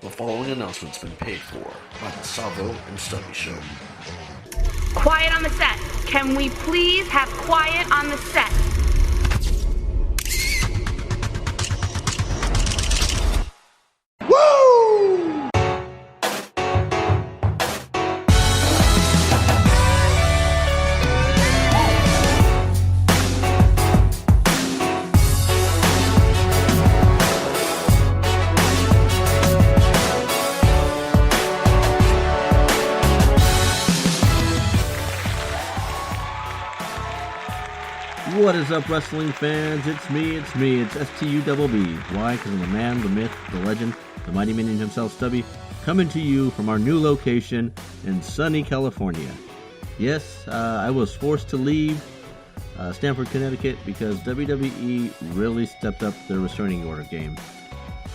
The following announcement's been paid for by the Savvo and Stubby Show. Quiet on the set. Can we please have quiet on the set? What is up, wrestling fans? It's me, it's S-T-U-B-B. Why? Because I'm the man, the myth, the legend, the mighty minion himself, Stubby, coming to you from our new location in sunny California. Yes, I was forced to leave Stamford, Connecticut, because WWE really stepped up their restraining order game.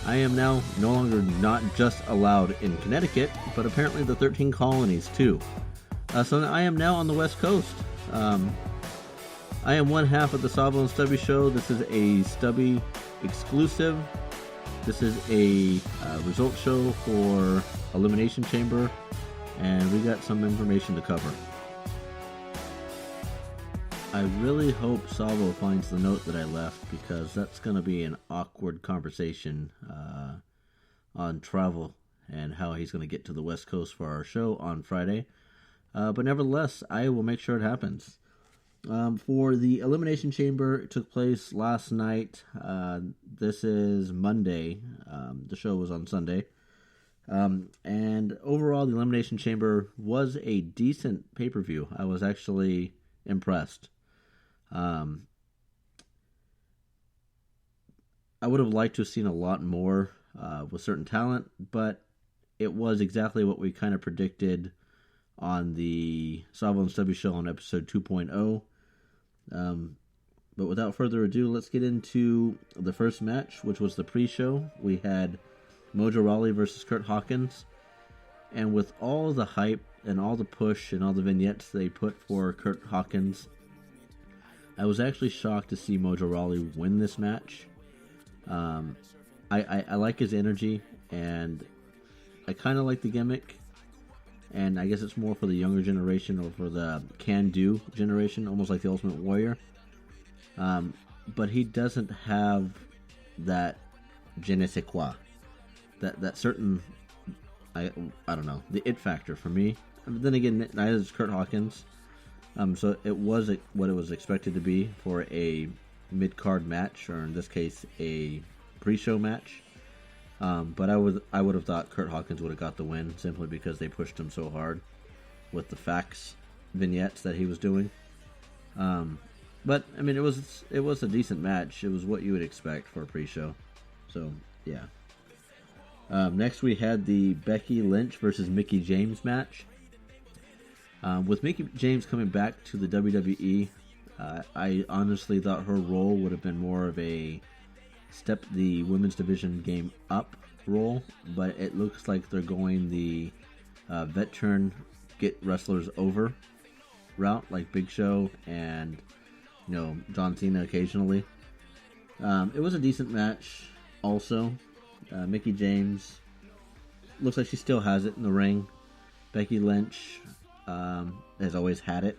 I am now no longer not just allowed in Connecticut, but apparently the 13 colonies too. So I am now on the West Coast. I am one half of the Savvo and Stubby Show. This is a Stubby exclusive. This is a result show for Elimination Chamber, and we got some information to cover. I really hope Savvo finds the note that I left, because that's going to be an awkward conversation on travel and how he's going to get to the West Coast for our show on Friday. But nevertheless, I will make sure it happens. For the Elimination Chamber, it took place last night. This is Monday. The show was on Sunday. And overall, the Elimination Chamber was a decent pay-per-view. I was actually impressed. I would have liked to have seen a lot more with certain talent, but it was exactly what we kind of predicted on the Savvo and Stubby Show on episode 2.0. But without further ado, let's get into the first match, which was the pre-show. We had Mojo Rawley versus Kurt Hawkins, and with all the hype and all the push and all the vignettes they put for Kurt Hawkins, I was actually shocked to see Mojo Rawley win this match. I like his energy, and I kind of like the gimmick. And I guess it's more for the younger generation, or for the can-do generation, almost like the Ultimate Warrior. But he doesn't have that je ne sais quoi. That certain, I don't know, the it factor for me. But then again, neither is Kurt Hawkins. So it was what it was expected to be for a mid-card match, or in this case, a pre-show match. But I would have thought Kurt Hawkins would have got the win, simply because they pushed him so hard with the facts vignettes that he was doing. But I mean, it was a decent match. It was what you would expect for a pre-show. So yeah. Next we had the Becky Lynch versus Mickie James match. With Mickie James coming back to the WWE, I honestly thought her role would have been more of a step the women's division game up role, but it looks like they're going the veteran get wrestlers over route, like Big Show and John Cena occasionally. It was a decent match. Also, Mickie James looks like she still has it in the ring. Becky Lynch has always had it,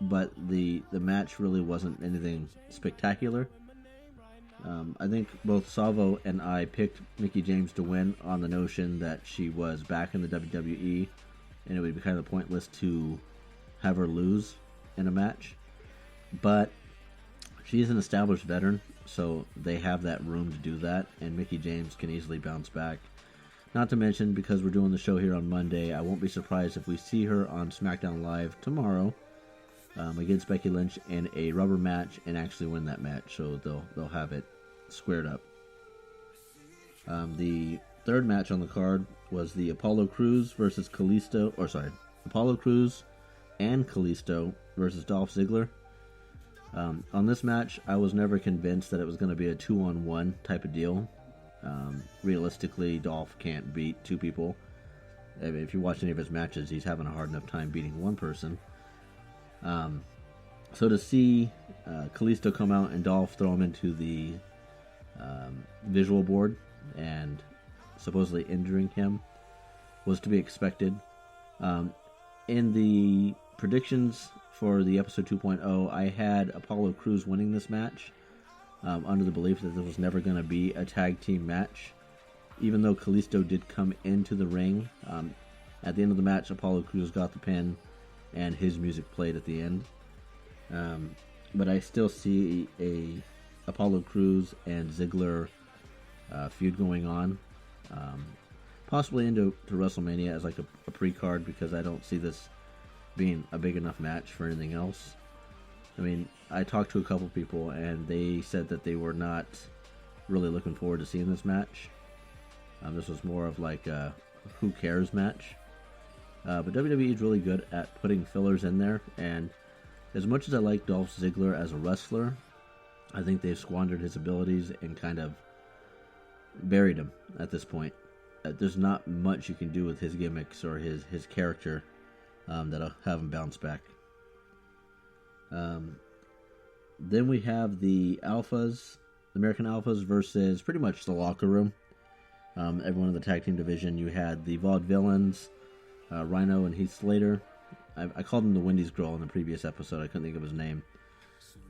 but the match really wasn't anything spectacular. I think both Savvo and I picked Mickie James to win on the notion that she was back in the WWE, and it would be kind of pointless to have her lose in a match. But she's an established veteran, so they have that room to do that, and Mickie James can easily bounce back. Not to mention, because we're doing the show here on Monday, I won't be surprised if we see her on SmackDown Live tomorrow against Becky Lynch in a rubber match, and actually win that match, so they'll have it squared up. The third match on the card was the Apollo Crews and Kalisto versus Dolph Ziggler. On this match, I was never convinced that it was going to be a 2-on-1 type of deal. Realistically, Dolph can't beat two people. I mean, if you watch any of his matches, he's having a hard enough time beating one person. So to see Kalisto come out and Dolph throw him into the visual board and supposedly injuring him was to be expected. In the predictions for the episode 2.0, I had Apollo Crews winning this match, under the belief that this was never going to be a tag team match. Even though Kalisto did come into the ring, at the end of the match, Apollo Crews got the pin, and his music played at the end. But I still see a Apollo Crews and Ziggler feud going on, possibly into WrestleMania as like a pre-card, because I don't see this being a big enough match for anything else. I mean, I talked to a couple people and they said that they were not really looking forward to seeing this match. This was more of like a who cares match. But WWE is really good at putting fillers in there, and as much as I like Dolph Ziggler as a wrestler, I think they've squandered his abilities and kind of buried him at this point. There's not much you can do with his gimmicks or his character that'll have him bounce back. Then we have the Alphas, the American Alphas versus pretty much the Locker Room. Everyone in the tag team division. You had the Vaudevillains, Rhino and Heath Slater. I called him the Wendy's Girl in the previous episode. I couldn't think of his name.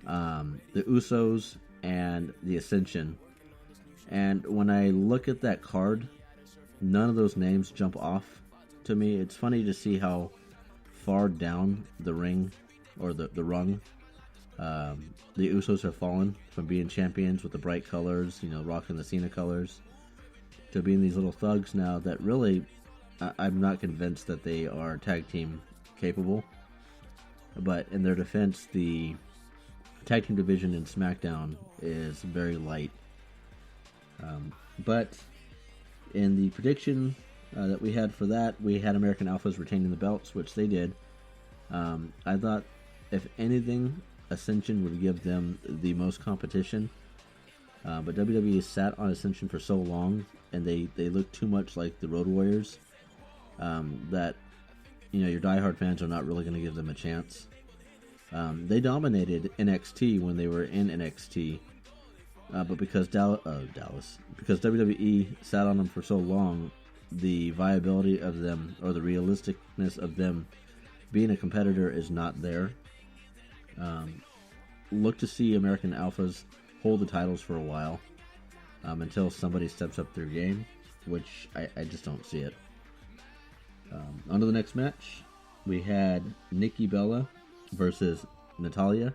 The Usos and the Ascension. And when I look at that card, none of those names jump off to me. It's funny to see how far down the ring, or the rung, the Usos have fallen from being champions with the bright colors, rocking the Cena colors, to being these little thugs now that really, I'm not convinced that they are tag team capable. But in their defense, the tag team division in SmackDown is very light. But in the prediction that we had for that, we had American Alphas retaining the belts, which they did. I thought, if anything, Ascension would give them the most competition. But WWE sat on Ascension for so long, and they look too much like the Road Warriors, that your diehard fans are not really going to give them a chance. They dominated NXT when they were in NXT, but because because WWE sat on them for so long, the viability of them, or the realisticness of them being a competitor, is not there. Look to see American Alphas hold the titles for a while, until somebody steps up their game, which I just don't see it. On to the next match, we had Nikki Bella versus Natalya.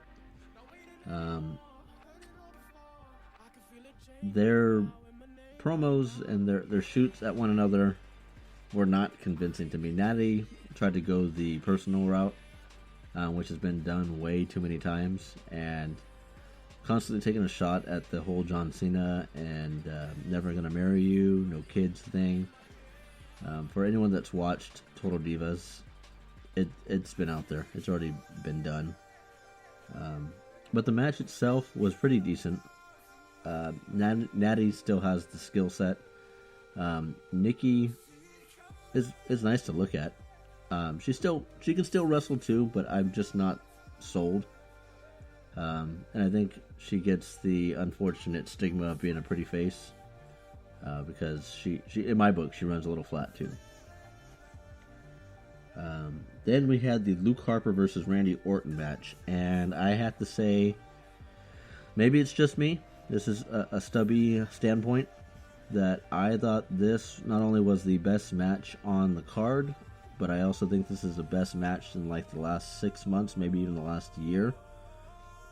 Their promos and their shoots at one another were not convincing to me. Natty tried to go the personal route, which has been done way too many times, and constantly taking a shot at the whole John Cena and never gonna marry you, no kids thing. For anyone that's watched Total Divas, it's been out there. It's already been done. But the match itself was pretty decent. Natty still has the skill set. Nikki is nice to look at. She can still wrestle too, but I'm just not sold. And I think she gets the unfortunate stigma of being a pretty face, because she in my book, she runs a little flat too. Then we had the Luke Harper versus Randy Orton match, and I have to say, maybe it's just me. This is a Stubby standpoint, that I thought this not only was the best match on the card, but I also think this is the best match in like the last 6 months, maybe even the last year.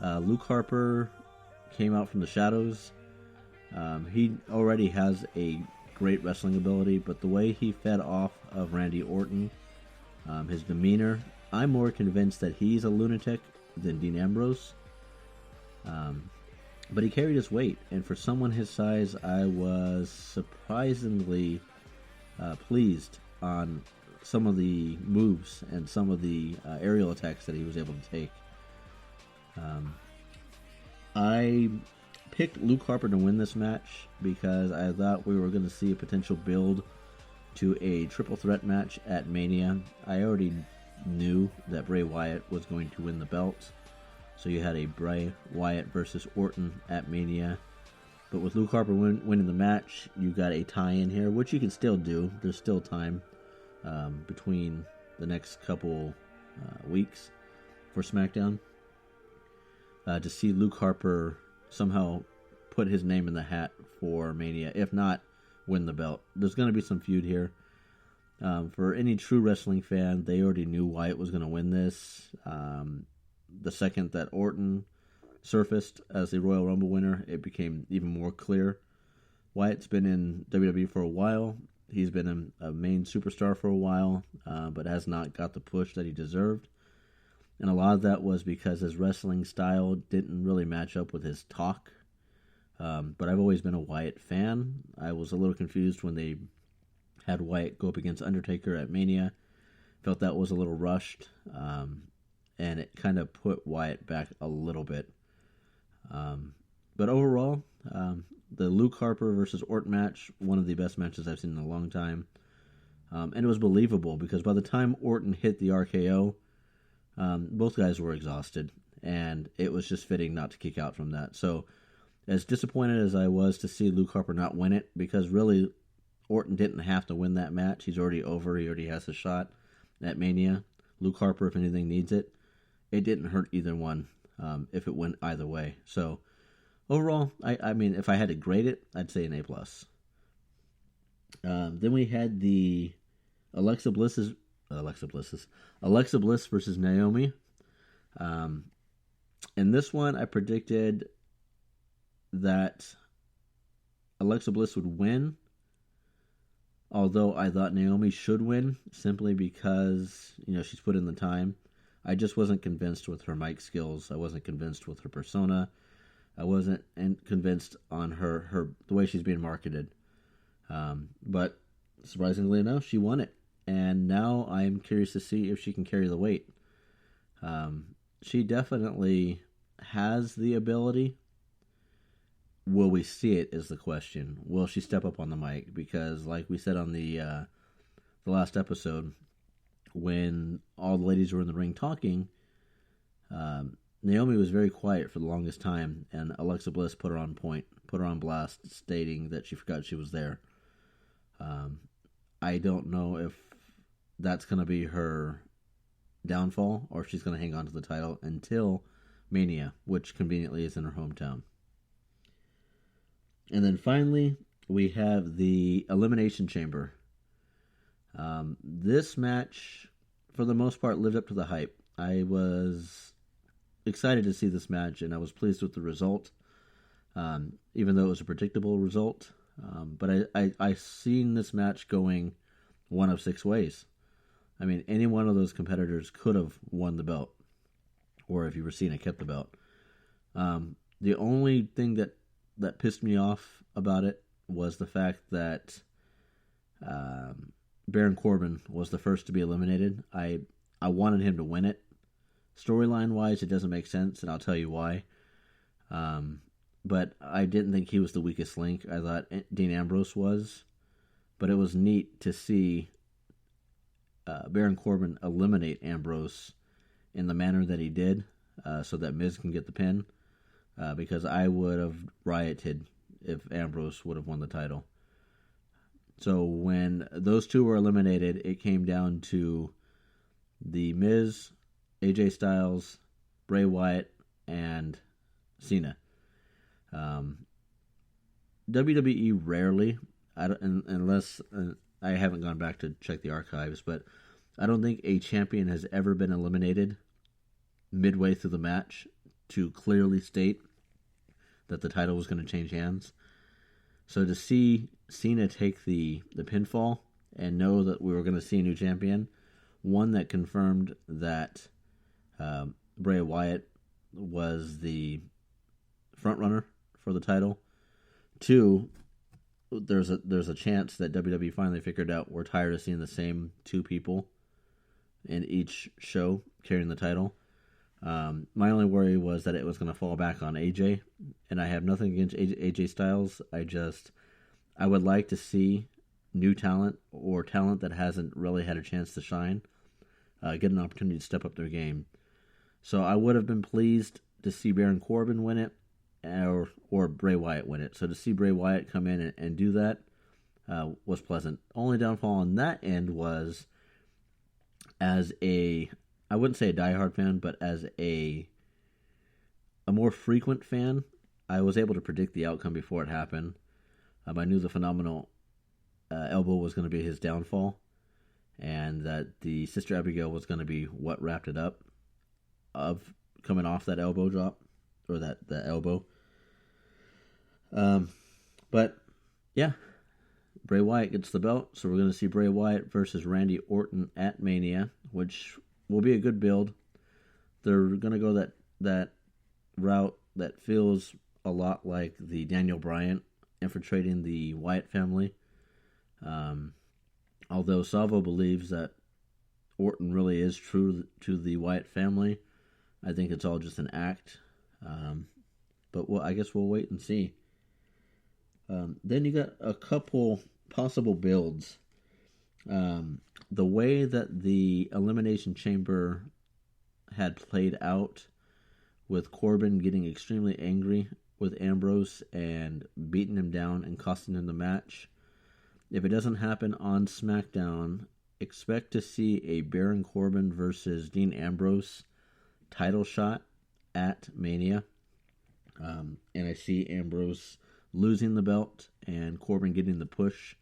Luke Harper came out from the shadows. He already has a great wrestling ability, but the way he fed off of Randy Orton, his demeanor, I'm more convinced that he's a lunatic than Dean Ambrose. But he carried his weight, and for someone his size, I was surprisingly pleased on some of the moves and some of the aerial attacks that he was able to take. I picked Luke Harper to win this match because I thought we were going to see a potential build to a triple threat match at Mania. I already knew that Bray Wyatt was going to win the belt, so you had a Bray Wyatt versus Orton at Mania. But with Luke Harper winning the match, you got a tie-in here, which you can still do. There's still time between the next couple weeks for SmackDown to see Luke Harper somehow put his name in the hat for Mania. If not, win the belt. There's going to be some feud here. For any true wrestling fan, they already knew Wyatt was going to win this. The second that Orton surfaced as the Royal Rumble winner, it became even more clear. Wyatt's been in WWE for a while. He's been a main superstar for a while, but has not got the push that he deserved. And a lot of that was because his wrestling style didn't really match up with his talk. But I've always been a Wyatt fan. I was a little confused when they had Wyatt go up against Undertaker at Mania. Felt that was a little rushed. And it kind of put Wyatt back a little bit. But overall, the Luke Harper versus Orton match, one of the best matches I've seen in a long time. And it was believable because by the time Orton hit the RKO, both guys were exhausted. And it was just fitting not to kick out from that. So as disappointed as I was to see Luke Harper not win it, because really Orton didn't have to win that match. He's already over. He already has a shot at Mania. Luke Harper, if anything, needs it. It didn't hurt either one if it went either way. So overall, I mean, if I had to grade it, I'd say an A+. Then we had the Alexa Bliss versus Naomi. In this one, I predicted that Alexa Bliss would win, although I thought Naomi should win simply because, she's put in the time. I just wasn't convinced with her mic skills. I wasn't convinced with her persona. I wasn't convinced on her the way she's being marketed. But surprisingly enough, she won it. And now I'm curious to see if she can carry the weight. She definitely has the ability. Will we see it is the question. Will she step up on the mic? Because like we said on the last episode, when all the ladies were in the ring talking, Naomi was very quiet for the longest time, and Alexa Bliss put her on point, put her on blast, stating that she forgot she was there. I don't know if that's going to be her downfall, or if she's going to hang on to the title until Mania, which conveniently is in her hometown. And then finally, we have the Elimination Chamber. This match, for the most part, lived up to the hype. I was excited to see this match, and I was pleased with the result, even though it was a predictable result. But I seen this match going one of 6 ways. I mean, any one of those competitors could have won the belt, or if you were Cena, kept the belt. The only thing that pissed me off about it was the fact that Baron Corbin was the first to be eliminated. I wanted him to win it. Storyline-wise, it doesn't make sense, and I'll tell you why. But I didn't think he was the weakest link. I thought Dean Ambrose was. But it was neat to see Baron Corbin eliminate Ambrose in the manner that he did, so that Miz can get the pin. Because I would have rioted if Ambrose would have won the title. So when those two were eliminated, it came down to The Miz, AJ Styles, Bray Wyatt, and Cena. WWE rarely, unless I haven't gone back to check the archives, but I don't think a champion has ever been eliminated midway through the match to clearly state that the title was going to change hands. So to see Cena take the pinfall and know that we were going to see a new champion, one that confirmed that Bray Wyatt was the front runner for the title. 2, there's a chance that WWE finally figured out we're tired of seeing the same 2 people in each show carrying the title. My only worry was that it was going to fall back on AJ, and I have nothing against AJ Styles. I would like to see new talent or talent that hasn't really had a chance to shine get an opportunity to step up their game. So I would have been pleased to see Baron Corbin win it, or Bray Wyatt win it. So to see Bray Wyatt come in and do that was pleasant. Only downfall on that end was, as I wouldn't say a diehard fan, but as a more frequent fan, I was able to predict the outcome before it happened. I knew the phenomenal elbow was going to be his downfall, and that the Sister Abigail was going to be what wrapped it up of coming off that elbow drop, or the elbow. But yeah, Bray Wyatt gets the belt, so we're going to see Bray Wyatt versus Randy Orton at Mania, which will be a good build. They're going to go that route that feels a lot like the Daniel Bryan infiltrating the Wyatt family. Although Savvo believes that Orton really is true to the Wyatt family, I think it's all just an act. But I guess we'll wait and see. Then you got a couple possible builds. The way that the Elimination Chamber had played out, with Corbin getting extremely angry with Ambrose and beating him down and costing him the match. If it doesn't happen on SmackDown, expect to see a Baron Corbin versus Dean Ambrose title shot at Mania. And I see Ambrose losing the belt and Corbin getting the push,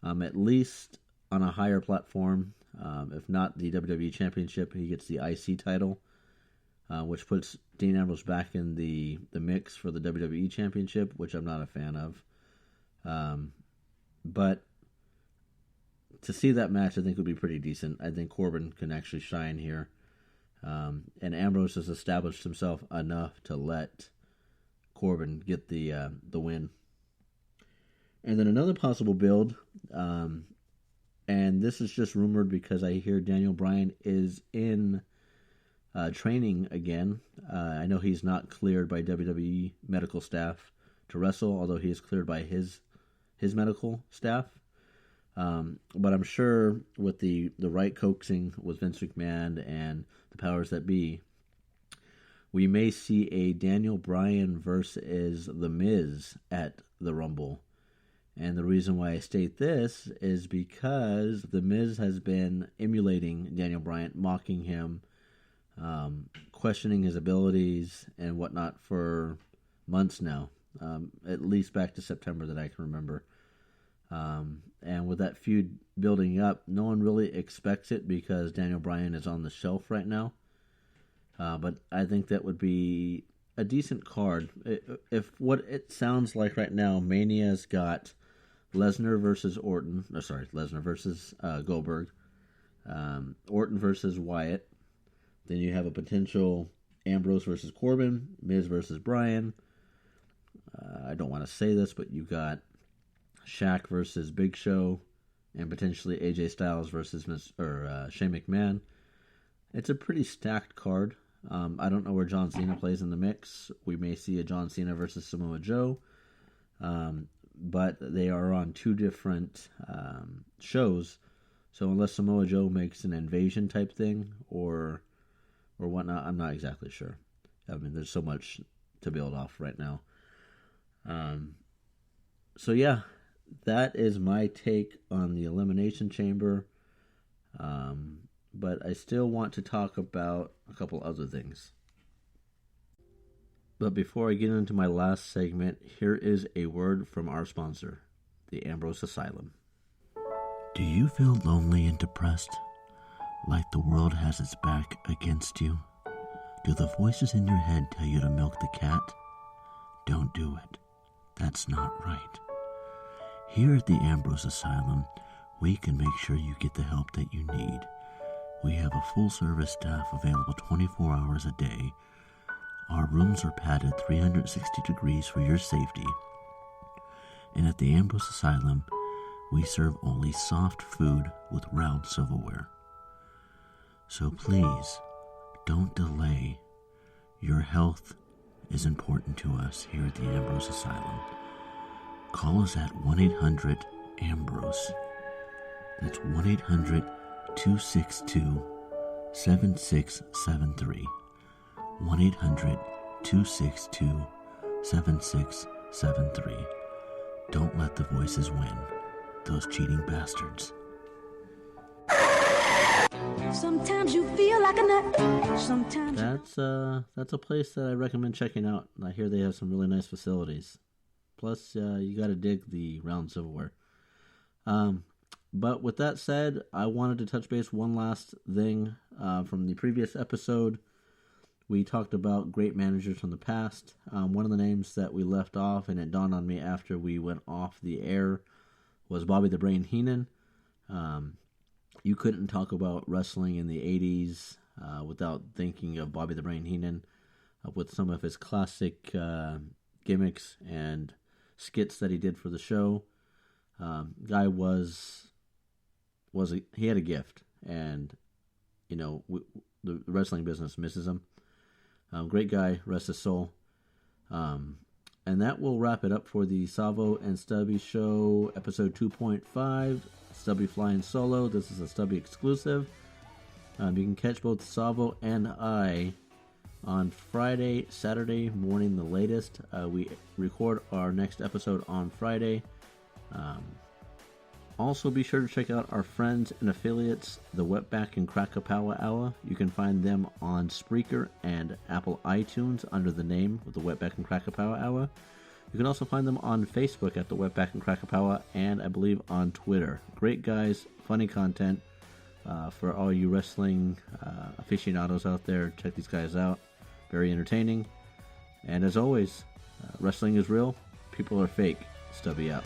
at least on a higher platform. If not the WWE Championship, he gets the IC title, which puts Dean Ambrose back in the mix for the WWE Championship, which I'm not a fan of. But to see that match, I think would be pretty decent. I think Corbin can actually shine here. And Ambrose has established himself enough to let Corbin get the win. And then another possible build, and this is just rumored because I hear Daniel Bryan is in training again. I know he's not cleared by WWE medical staff to wrestle, although he is cleared by his medical staff. But I'm sure with the right coaxing with Vince McMahon and the powers that be, we may see a Daniel Bryan versus The Miz at the Rumble. And the reason why I state this is because The Miz has been emulating Daniel Bryan, mocking him, questioning his abilities and whatnot for months now, at least back to September that I can remember. And with that feud building up, no one really expects it because Daniel Bryan is on the shelf right now. But I think that would be a decent card. If what it sounds like right now, Mania's got Lesnar versus Orton. Lesnar versus Goldberg. Orton versus Wyatt. Then you have a potential Ambrose versus Corbin, Miz versus Bryan. I don't want to say this, but you've got Shaq versus Big Show, and potentially AJ Styles versus Shane McMahon. It's a pretty stacked card. I don't know where John Cena plays in the mix. We may see a John Cena versus Samoa Joe, but they are on two different shows. So unless Samoa Joe makes an invasion type thing or whatnot, I'm not exactly sure. I mean, there's so much to build off right now. So yeah, that is my take on the Elimination Chamber. But I still want to talk about a couple other things. But before I get into my last segment, here is a word from our sponsor, the Ambrose Asylum. Do you feel lonely and depressed? Like the world has its back against you? Do the voices in your head tell you to milk the cat? Don't do it. That's not right. Here at the Ambrose Asylum, we can make sure you get the help that you need. We have a full-service staff available 24 hours a day. Our rooms are padded 360 degrees for your safety. And at the Ambrose Asylum, we serve only soft food with round silverware. So please, don't delay. Your health is important to us here at the Ambrose Asylum. Call us at 1-800-AMBROSE. That's 1-800-262-7673. 1-800-262-7673. 7673. Don't let the voices win. Those cheating bastards. Sometimes you feel like a nut. Sometimes That's a place that I recommend checking out. I hear they have some really nice facilities. Plus, you got to dig the round silverware. But with that said, I wanted to touch base one last thing from the previous episode. We talked about great managers from the past. One of the names that we left off, and it dawned on me after we went off the air, was Bobby the Brain Heenan. You couldn't talk about wrestling in the 80s without thinking of Bobby the Brain Heenan with some of his classic gimmicks and skits that he did for the show. Guy he had a gift, and the wrestling business misses him. Great guy, rest his soul. And that will wrap it up for the Savvo and Stubby show, episode 2.5. Stubby flying solo. This is a Stubby exclusive. You can catch both Savvo and I on Friday, Saturday morning, the latest. We record our next episode on Friday. Also, be sure to check out our friends and affiliates, the Wetback and Crackapowa Hour. You can find them on Spreaker and Apple iTunes under the name of the Wetback and Crackapowa Hour. You can also find them on Facebook at the Wetback and Crackapowa, and I believe on Twitter. Great guys, funny content for all you wrestling aficionados out there. Check these guys out. Very entertaining. And as always, wrestling is real. People are fake. Stubby out.